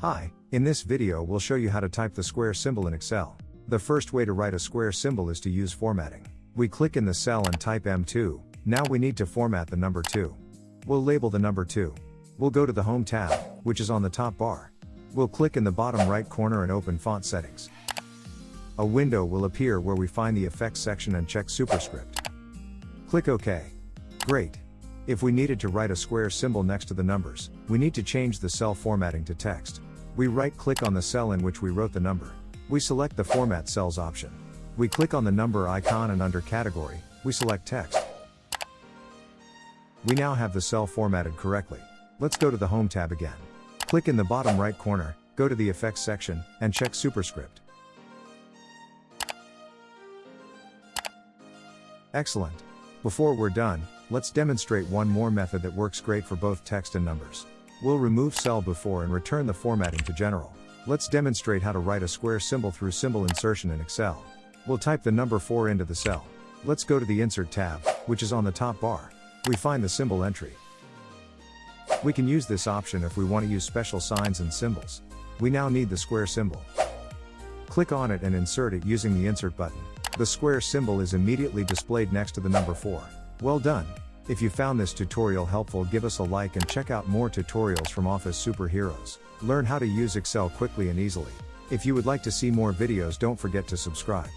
Hi, in this video we'll show you how to type the square symbol in Excel. The first way to write a square symbol is to use formatting. We click in the cell and type M2, now we need to format the number 2. We'll label the number 2. We'll go to the Home tab, which is on the top bar. We'll click in the bottom right corner and open Font Settings. A window will appear where we find the Effects section and check Superscript. Click OK. Great. If we needed to write a square symbol next to the numbers, we need to change the cell formatting to text. We right-click on the cell in which we wrote the number. We select the Format Cells option. We click on the number icon and under Category, we select Text. We now have the cell formatted correctly. Let's go to the Home tab again. Click in the bottom right corner, go to the Effects section, and check Superscript. Excellent. Before we're done, let's demonstrate one more method that works great for both text and numbers. We'll remove cell before and return the formatting to general. Let's demonstrate how to write a square symbol through symbol insertion in Excel. We'll type the number 4 into the cell. Let's go to the Insert tab, which is on the top bar. We find the symbol entry. We can use this option if we want to use special signs and symbols. We now need the square symbol. Click on it and insert it using the Insert button. The square symbol is immediately displayed next to the number 4. Well done! If you found this tutorial helpful, give us a like and check out more tutorials from Office Superheroes. Learn how to use Excel quickly and easily. If you would like to see more videos, don't forget to subscribe.